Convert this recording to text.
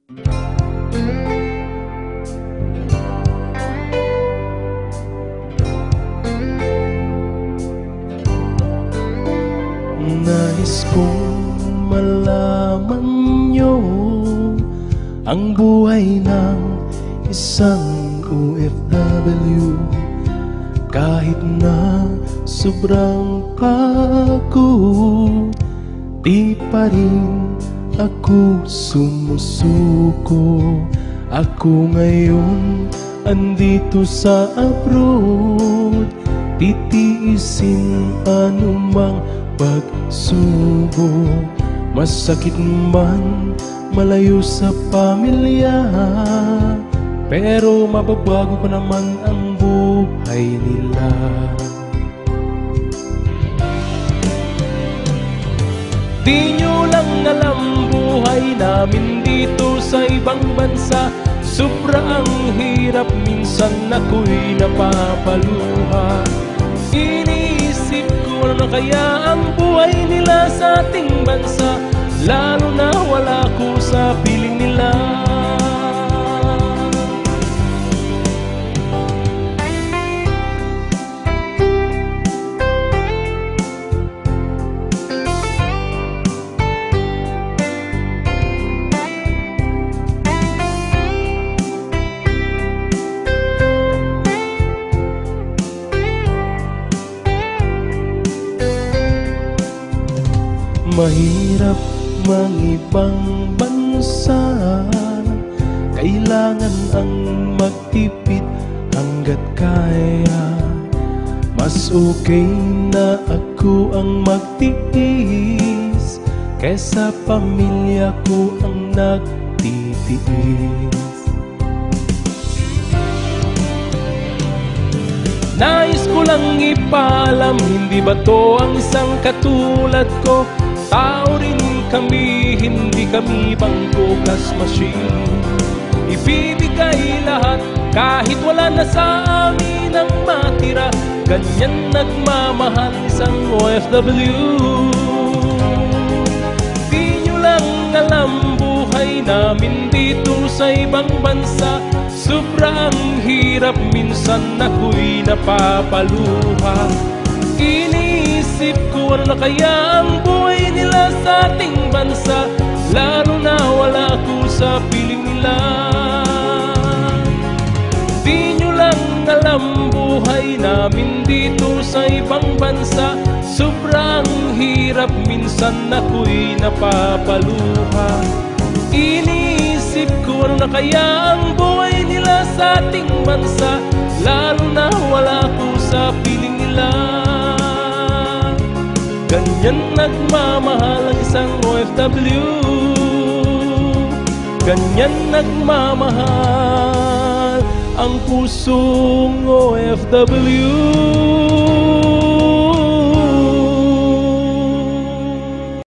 Nais kong malaman nyo ang buhay ng isang OFW. Kahit na sobrang pagod, di pa rin ako sumusuko. Ako ngayon andito sa abroad, titiisin anumang pagsubok. Masakit man malayo sa pamilya, pero mababago pa naman ang buhay nila. Di nyo lang alam buhay namin dito sa ibang bansa. Sobra ang hirap, minsan ako'y napapaluha. Iniisip ko ano na kaya ang buhay nila sa ating bansa, lalo na wala ko sa piling nila. Mahirap mang ibang bansa, kailangan ang magtipid hanggat kaya. Mas okay na ako ang magtiis kesa pamilya ko ang nagtitiis. Nais ko lang ipaalam, hindi ba to ang isang katulad ko? Tao rin kami, hindi kami bangko cash machine. Ibibigay lahat kahit wala na sa amin ang matira. Ganyan nagmamahal isang OFW. Di nyo lang alam buhay namin dito sa ibang bansa. Sobrang hirap, minsan ako'y napapaluha. Iniisip ko ano na kaya ang buhay nila sa ating bansa, lalo na wala ako sa piling nila. Di nyo lang alam buhay namin dito sa ibang bansa. Sobrang hirap, minsan ako'y napapaluha. Iniisip ko ano na kaya ang buhay nila sa ating bansa, lalo na wala ako sa piling nila. Ganyan nagmamahal ang isang OFW. Ganyan nagmamahal ang pusong OFW.